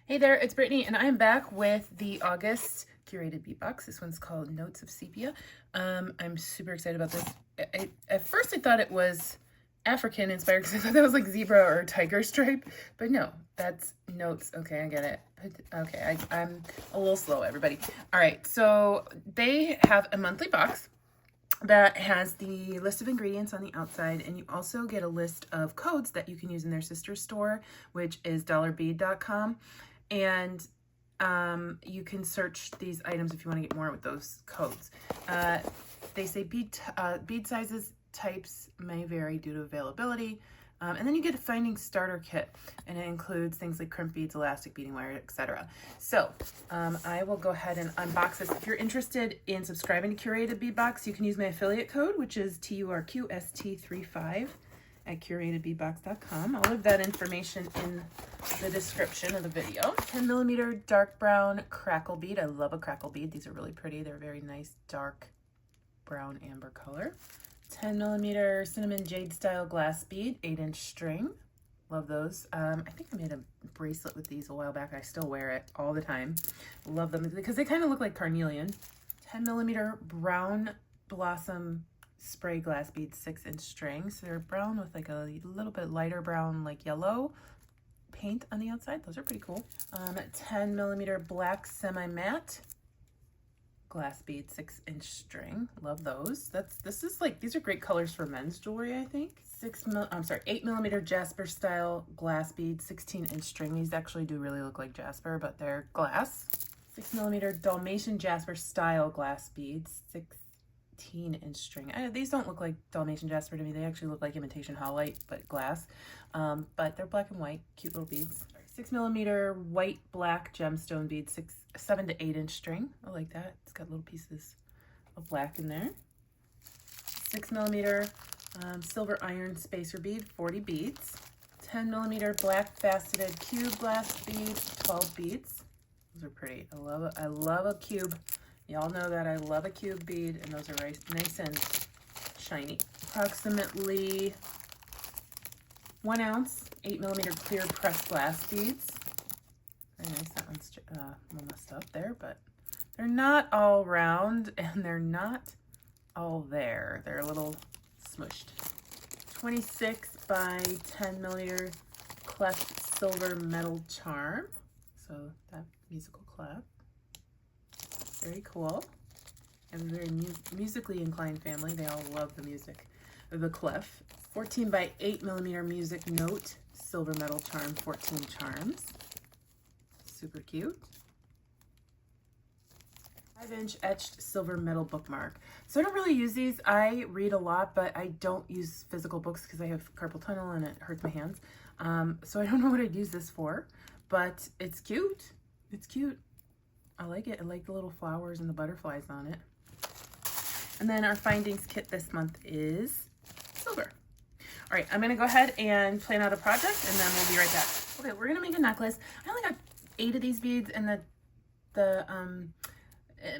Hey there, it's Brittany, and I'm back with the August Curated Bead Box. This one's called Notes of Sepia. I'm super excited about this. At first I thought it was African inspired because I thought that was like zebra or tiger stripe, but no, that's notes. Okay, I get it. Okay, I'm a little slow, everybody. All right, so they have a monthly box that has the list of ingredients on the outside, and you also get a list of codes that you can use in their sister store, which is dollarbead.com. And you can search these items if you want to get more with those codes. They say bead sizes, types may vary due to availability. And then you get a finding starter kit, and it includes things like crimp beads, elastic beading wire, etc. So I will go ahead and unbox this. If you're interested in subscribing to Curated Bead Box, you can use my affiliate code, which is TURQST35 at curatedbeadbox.com. I'll leave that information in the description of the video. 10mm dark brown crackle bead. I love a crackle bead. These are really pretty. They're very nice dark brown amber color. 10mm cinnamon jade style glass bead, 8-inch string. Love those. I think I made a bracelet with these a while back. I still wear it all the time. Love them because they kind of look like carnelian. 10mm brown blossom spray glass bead, 6-inch string. So they're brown with like a little bit lighter brown, like yellow paint on the outside. Those are pretty cool. 10mm black semi-matte glass bead, 6-inch string. Love those. These are great colors for men's jewelry, I think. 8mm Jasper style glass bead, 16-inch string. These actually do really look like Jasper, but they're glass. 6mm Dalmatian Jasper style glass beads, 16-inch string. These don't look like Dalmatian Jasper to me. They actually look like imitation howlite, but glass. But they're black and white, cute little beads. 6mm white black gemstone bead, 7 to 8-inch string. I like that. It's got little pieces of black in there. 6mm silver iron spacer bead, 40 beads. 10mm black faceted cube glass bead, 12 beads. Those are pretty. I love a cube. Y'all know that I love a cube bead, and those are nice and shiny. Approximately 1 ounce, 8mm clear pressed glass beads. Very nice. That one's a little messed up there, but they're not all round and they're not all there. They're a little smushed. 26 by 10mm clef silver metal charm. So that musical clef. Very cool. And a very musically inclined family. They all love the music. The clef. 14 by 8mm music note silver metal charm, 14 charms. Super cute. 5-inch etched silver metal bookmark. So I don't really use these. I read a lot, but I don't use physical books because I have carpal tunnel and it hurts my hands. So I don't know what I'd use this for, but it's cute. It's cute. I like it. I like the little flowers and the butterflies on it. And then our findings kit this month is silver. All right, I'm gonna go ahead and plan out a project and then we'll be right back. Okay, we're gonna make a necklace. I only got 8 of these beads, and the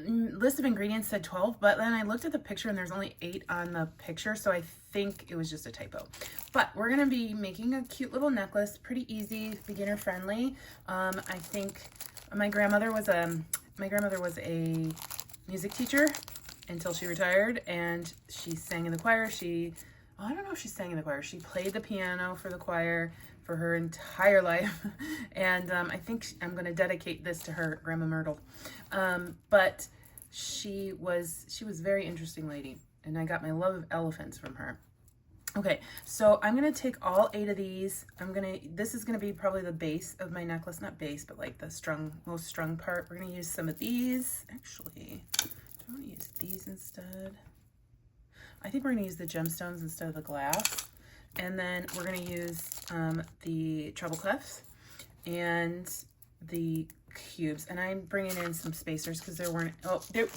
list of ingredients said 12, but then I looked at the picture and there's only 8 on the picture, so I think it was just a typo. But we're gonna be making a cute little necklace, pretty easy, beginner friendly. I think my grandmother was a music teacher until she retired, and she sang in the choir. I don't know if she sang in the choir. She played the piano for the choir for her entire life. And I think I'm going to dedicate this to her, Grandma Myrtle. But she was a very interesting lady, and I got my love of elephants from her. Okay, so I'm going to take all 8 of these. This is going to be probably the base of my necklace, not base, but like the most strung part. We're going to use some of these. Actually, do I want to use these instead? I think we're going to use the gemstones instead of the glass. And then we're going to use the treble clefs and the cubes. And I'm bringing in some spacers because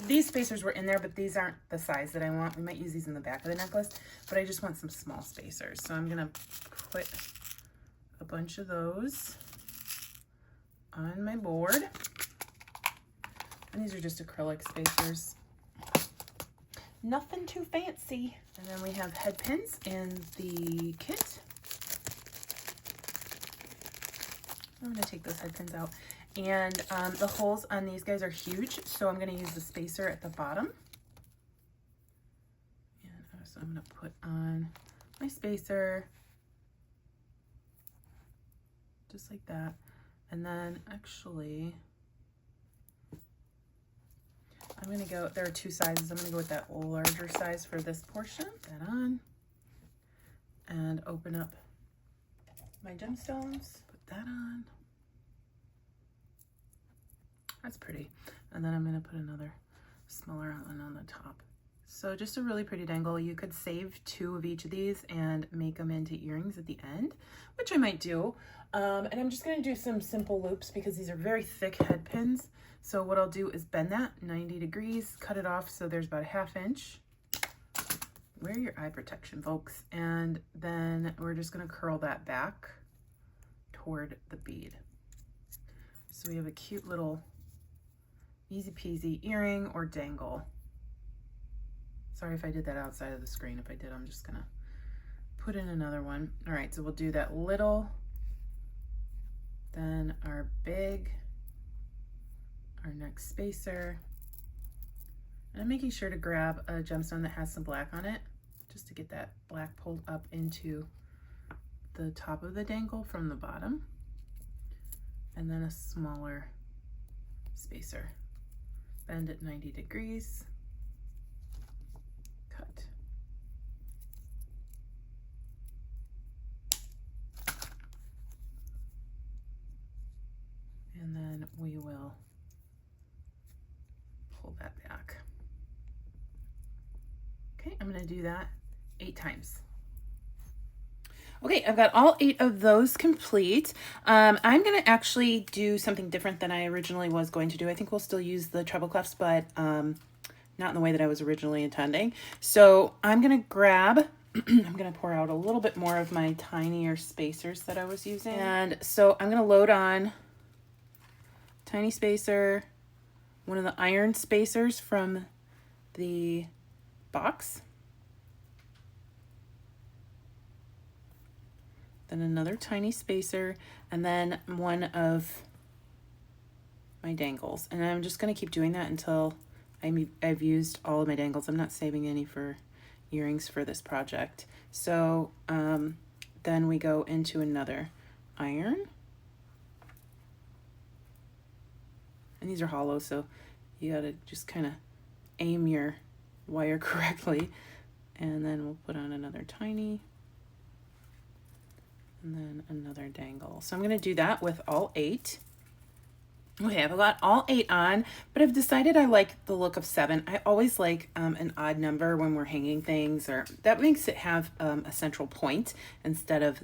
these spacers were in there, but these aren't the size that I want. We might use these in the back of the necklace, but I just want some small spacers. So I'm going to put a bunch of those on my board. And these are just acrylic spacers. Nothing too fancy. And then we have head pins in the kit. I'm going to take those head pins out. And the holes on these guys are huge, so I'm going to use the spacer at the bottom. And so I'm going to put on my spacer just like that. And then actually, I'm going to go, there are two sizes. I'm going to go with that larger size for this portion. Put that on and open up my gemstones. Put that on. That's pretty. And then I'm going to put another smaller one on the top. So just a really pretty dangle. You could save 2 of each of these and make them into earrings at the end, which I might do. And I'm just going to do some simple loops because these are very thick head pins. So what I'll do is bend that 90 degrees, cut it off so there's about a 1/2 inch. Wear your eye protection, folks. And then we're just going to curl that back toward the bead. So we have a cute little easy peasy earring or dangle. Sorry if I did that outside of the screen. If I did, I'm just gonna put in another one. All right, so we'll do that little, then our big, our next spacer. And I'm making sure to grab a gemstone that has some black on it, just to get that black pulled up into the top of the dangle from the bottom. And then a smaller spacer. Bend at 90 degrees. Cut. And then we will pull that back. Okay, I'm going to do that 8 times. Okay, I've got all 8 of those complete. I'm going to actually do something different than I originally was going to do. I think we'll still use the treble clefs, but not in the way that I was originally intending. So I'm going to grab, I'm going to pour out a little bit more of my tinier spacers that I was using. And so I'm going to load on tiny spacer, one of the iron spacers from the box. Then another tiny spacer, and then one of my dangles. And I'm just going to keep doing that until I've used all of my dangles. I'm not saving any for earrings for this project. So then we go into another iron. And these are hollow, so you got to just kind of aim your wire correctly. And then we'll put on another tiny. And then another dangle. So I'm going to do that with all 8. Okay, I've got all 8 on, but I've decided I like the look of 7. I always like an odd number when we're hanging things, or that makes it have a central point instead of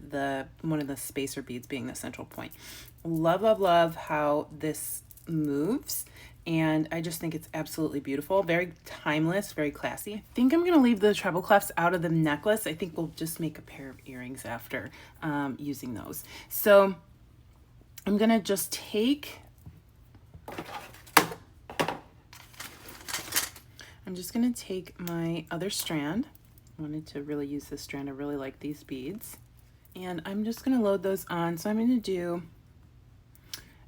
one of the spacer beads being the central point. Love, love, love how this moves. And I just think it's absolutely beautiful. Very timeless, very classy. I think I'm going to leave the treble clefs out of the necklace. I think we'll just make a pair of earrings after using those. So I'm going to just take, my other strand. I wanted to really use this strand. I really like these beads. And I'm just going to load those on. So I'm going to do,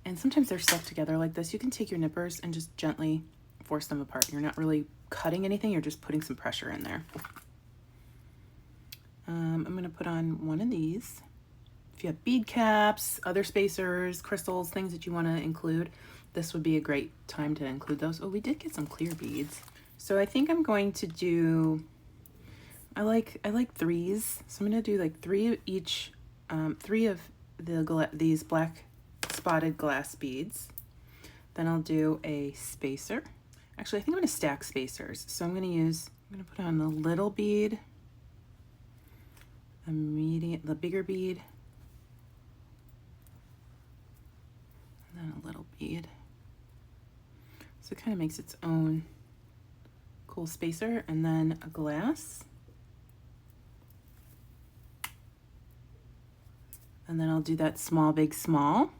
and sometimes they're stuck together like this. You can take your nippers and just gently force them apart. You're not really cutting anything, you're just putting some pressure in there. I'm gonna put on one of these. If you have bead caps, other spacers, crystals, things that you wanna include, this would be a great time to include those. Oh, we did get some clear beads. So I think I'm going to do, I like 3s. So I'm gonna do like 3 of each, 3 of these black spotted glass beads. Then I'll do a spacer. Actually, I think I'm going to stack spacers. So I'm going to put on a little bead, the bigger bead, and then a little bead. So it kind of makes its own cool spacer, and then a glass. And then I'll do that small, big, small.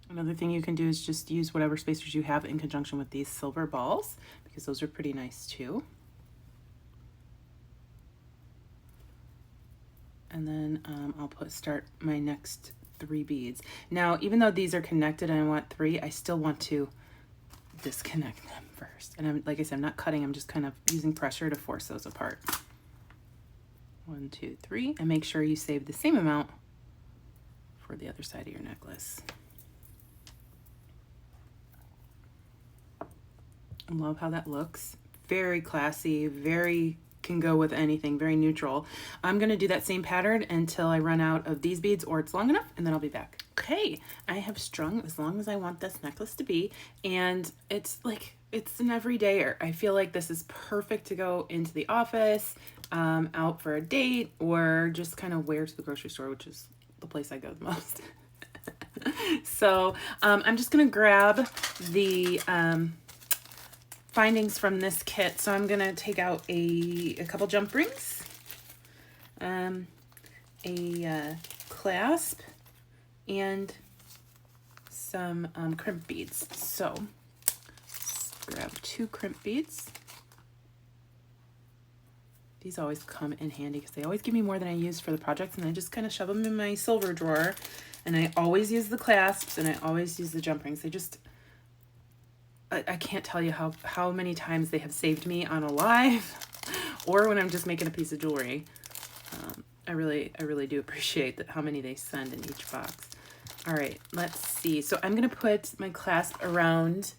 Another thing you can do is just use whatever spacers you have in conjunction with these silver balls, because those are pretty nice too. And then I'll start my next 3 beads. Now, even though these are connected and I want 3, I still want to disconnect them first. And I'm, like I said, I'm not cutting, I'm just kind of using pressure to force those apart. 1, 2, 3, and make sure you save the same amount for the other side of your necklace. I love how that looks. Very classy, very, can go with anything, very neutral. I'm gonna do that same pattern until I run out of these beads or it's long enough, and then I'll be back. Okay, I have strung as long as I want this necklace to be, and it's like, it's an everydayer. I feel like this is perfect to go into the office, out for a date, or just kind of wear to the grocery store, which is the place I go the most. So I'm just gonna grab the findings from this kit. So I'm gonna take out a couple jump rings, a clasp, and some crimp beads. So let's grab 2 crimp beads. These always come in handy because they always give me more than I use for the projects, and I just kind of shove them in my silver drawer, and I always use the clasps and I always use the jump rings. They just, I can't tell you how many times they have saved me on a live or when I'm just making a piece of jewelry. I really do appreciate how many they send in each box. All right, let's see. So I'm gonna put my clasp around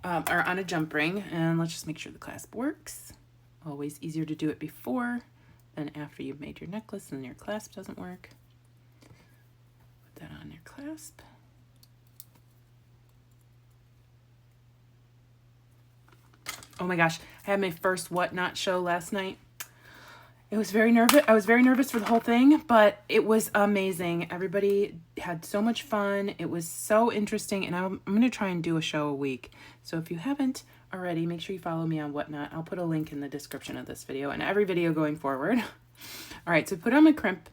or on a jump ring, and let's just make sure the clasp works. Always easier to do it before than after you've made your necklace and your clasp doesn't work. Put that on your clasp. Oh my gosh, I had my first Whatnot show last night. It was very nervous. I was very nervous for the whole thing, but it was amazing. Everybody had so much fun. It was so interesting, and I'm going to try and do a show a week. So if you haven't already, make sure you follow me on Whatnot. I'll put a link in the description of this video and every video going forward. All right, so put on my crimp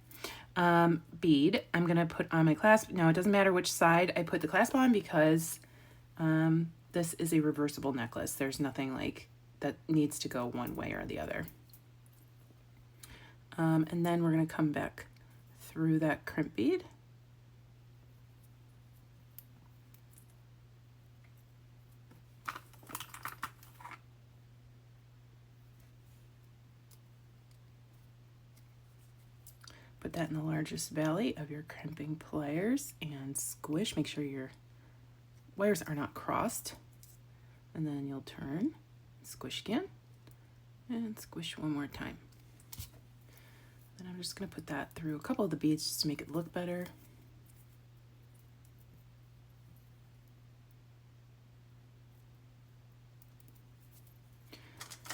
bead. I'm going to put on my clasp. Now, it doesn't matter which side I put the clasp on because this is a reversible necklace. There's nothing like that needs to go one way or the other. And then we're going to come back through that crimp bead. Put that in the largest valley of your crimping pliers and squish. Make sure your wires are not crossed. And then you'll turn, squish again, and squish one more time. Then I'm just going to put that through a couple of the beads just to make it look better.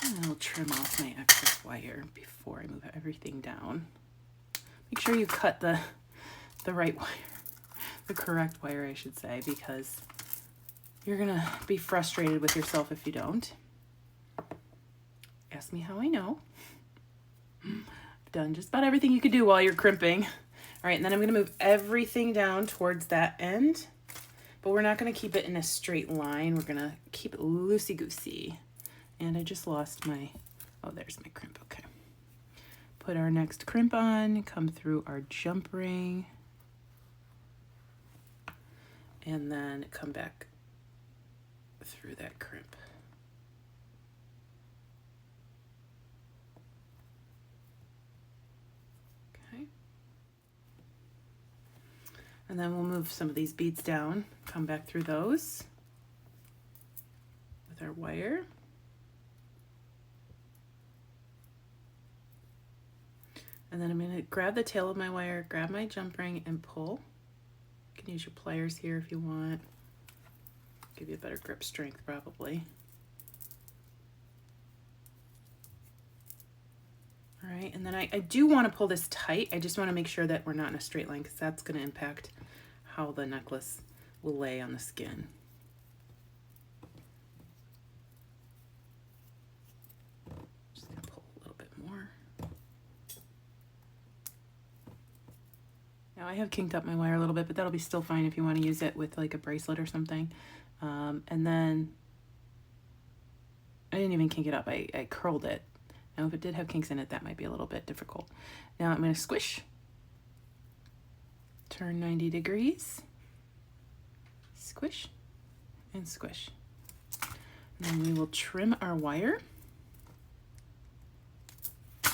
And I'll trim off my excess wire before I move everything down. Make sure you cut the right wire, the correct wire, I should say, because you're going to be frustrated with yourself if you don't. Ask me how I know. I've done just about everything you could do while you're crimping. All right, and then I'm going to move everything down towards that end, but we're not going to keep it in a straight line. We're going to keep it loosey-goosey. And I just lost my, oh, there's my crimp, okay. Put our next crimp on, come through our jump ring, and then come back through that crimp. Okay. And then we'll move some of these beads down, come back through those with our wire. And then I'm going to grab the tail of my wire, grab my jump ring, and pull. You can use your pliers here if you want. Give you a better grip strength, probably. All right, and then I do want to pull this tight. I just want to make sure that we're not in a straight line because that's going to impact how the necklace will lay on the skin. Just going to pull a little bit more. Now I have kinked up my wire a little bit, but that'll be still fine if you want to use it with like a bracelet or something. And then I didn't even kink it up, I curled it. Now if it did have kinks in it, that might be a little bit difficult. Now I'm going to squish, Turn 90 degrees. Squish and squish. And then we will trim our wire. I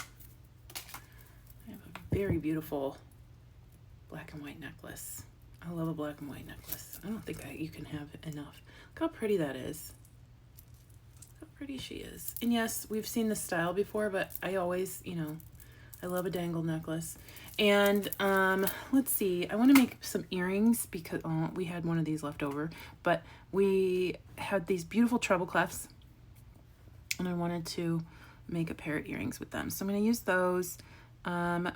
have a very beautiful black and white necklace. I love a black and white necklace. I don't think you can have enough. Look how pretty that is. How pretty she is. And yes, we've seen this style before, but I always, you know, I love a dangle necklace. And let's see, I want to make some earrings because we had one of these left over, but we had these beautiful treble clefs and I wanted to make a pair of earrings with them. So I'm going to use those. Probably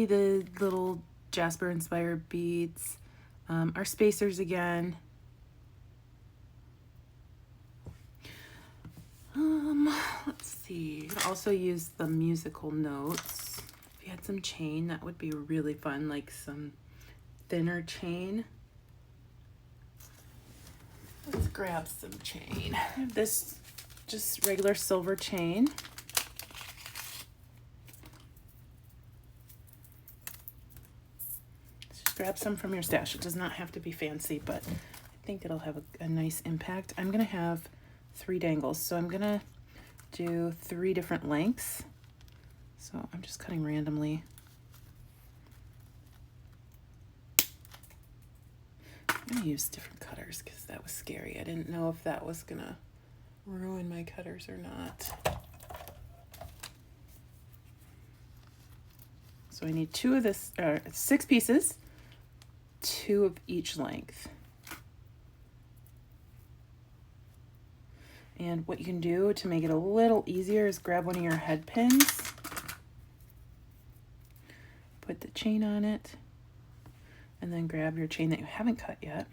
the little Jasper inspired beads, our spacers again. Let's see, also use the musical notes. If you had some chain, that would be really fun, like some thinner chain. Let's grab some chain. I have this just regular silver chain. Just grab some from your stash. It does not have to be fancy, but I think it'll have a nice impact. I'm gonna have 3 dangles, so I'm gonna do 3 different lengths. So I'm just cutting randomly. I'm gonna use different cutters because that was scary. I didn't know if that was gonna ruin my cutters or not. So I need 2 of this, 6 pieces, 2 of each length. And what you can do to make it a little easier is grab one of your head pins, put the chain on it, and then grab your chain that you haven't cut yet.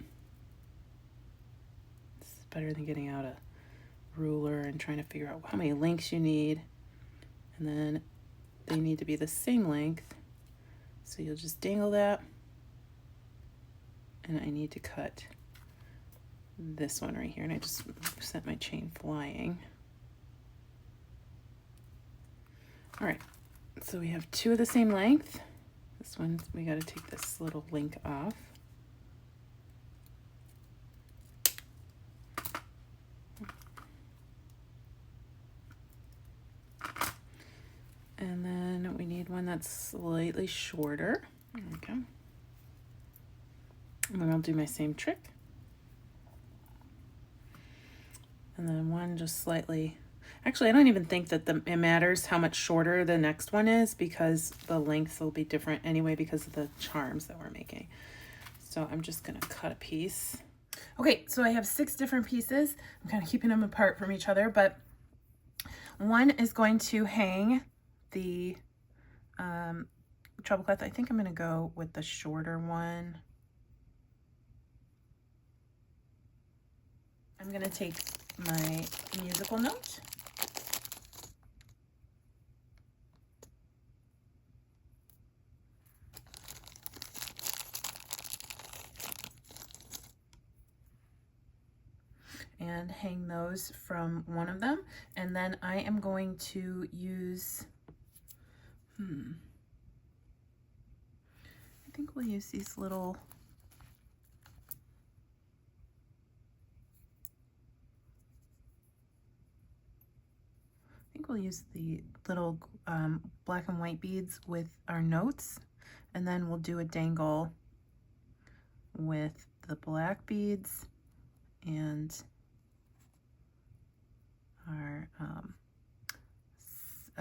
This is better than getting out a ruler and trying to figure out how many links you need. And then they need to be the same length. So you'll just dangle that. And I need to cut this one right here, and I just sent my chain flying. All right, so we have 2 of the same length. This one, we got to take this little link off. And then we need one that's slightly shorter. There we go. And then I'll do my same trick. And then one just slightly, actually I don't even think that it matters how much shorter the next one is because the lengths will be different anyway because of the charms that we're making. So I'm just gonna cut a piece. Okay, so I have 6 different pieces. I'm kind of keeping them apart from each other, but one is going to hang the treble clef. I think I'm gonna go with the shorter one. I'm gonna take my musical note. And hang those from one of them. And then I am going to use, I think we'll use these little, we'll use the little black and white beads with our notes, and then we'll do a dangle with the black beads and our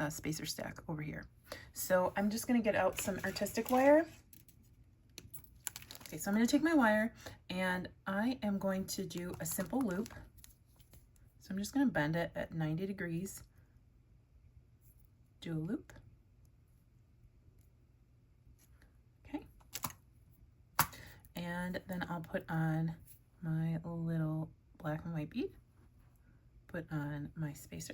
spacer stack over here. So I'm just going to get out some artistic wire. Okay, so I'm going to take my wire and I am going to do a simple loop. So I'm just going to bend it at 90 degrees. Do a loop. Okay. And then I'll put on my little black and white bead, put on my spacer.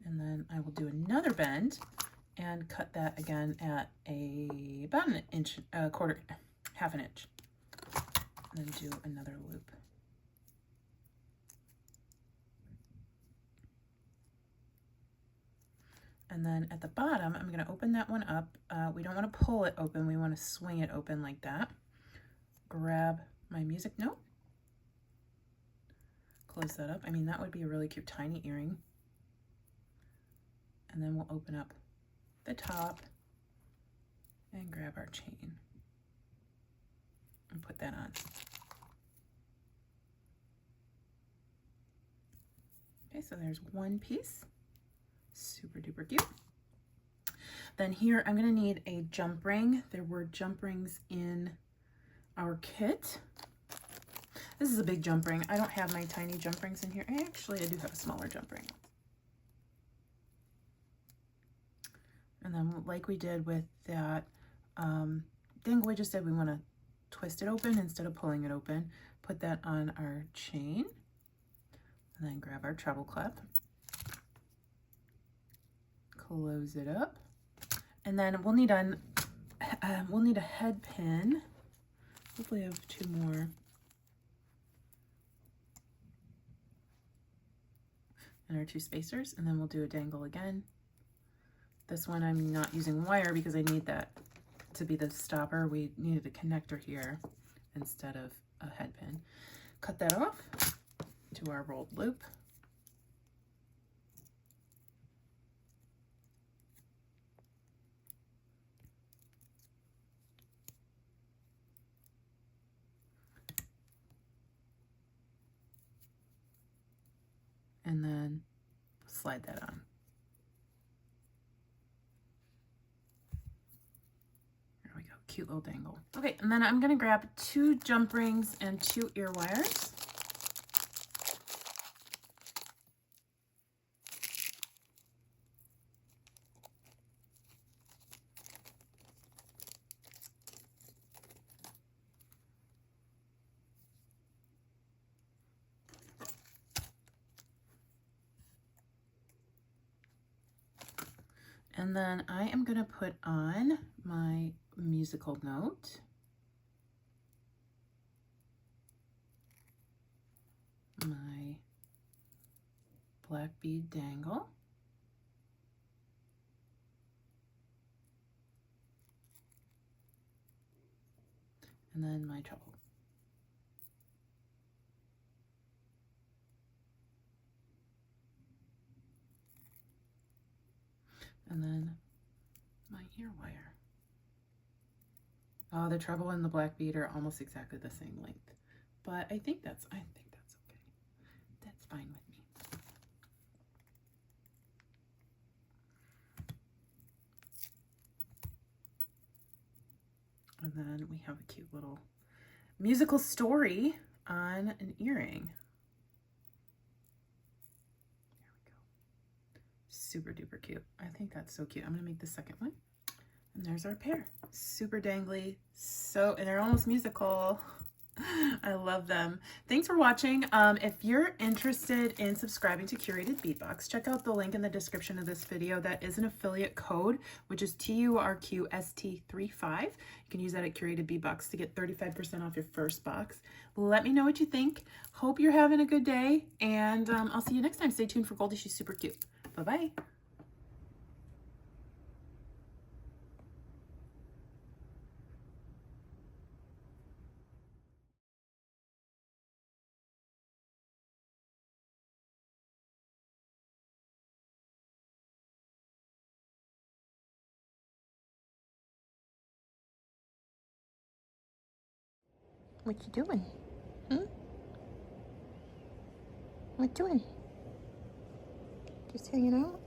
And then I will do another bend and cut that again at about an inch, half an inch. And then do another loop. And then at the bottom, I'm going to open that one up. We don't want to pull it open. We want to swing it open like that. Grab my music note. Close that up. I mean, that would be a really cute tiny earring. And then we'll open up the top and grab our chain and put that on. Okay, so there's one piece. Super duper cute. Then here I'm going to need a jump ring. There were jump rings in our kit. This is a big jump ring. I don't have my tiny jump rings in here. Actually, I do have a smaller jump ring. And then like we did with that dangle we just did, we want to twist it open instead of pulling it open. Put that on our chain. And then grab our treble clef. Close it up. And then we'll need a head pin. Hopefully I have two more. And our two spacers, and then we'll do a dangle again. This one I'm not using wire because I need that to be the stopper. We needed a connector here instead of a head pin. Cut that off to our rolled loop. And then slide that on. There we go, cute little dangle. Okay, and then I'm gonna grab 2 jump rings and 2 ear wires. And then I am going to put on my musical note. My black bead dangle. And then my treble. And then my ear wire. Oh, the treble and the black bead are almost exactly the same length, but I think that's okay. That's fine with me. And then we have a cute little musical story on an earring. Super duper cute. I think that's so cute. I'm gonna make the second one. And there's our pair. Super dangly. And they're almost musical. I love them. Thanks for watching. If you're interested in subscribing to Curated Bead Box, check out the link in the description of this video. That is an affiliate code, which is TURQST35. You can use that at Curated Bead Box to get 35% off your first box. Let me know what you think. Hope you're having a good day, and I'll see you next time. Stay tuned for Goldie. She's super cute. Bye-bye. What you doing? What you doing? Just hanging out?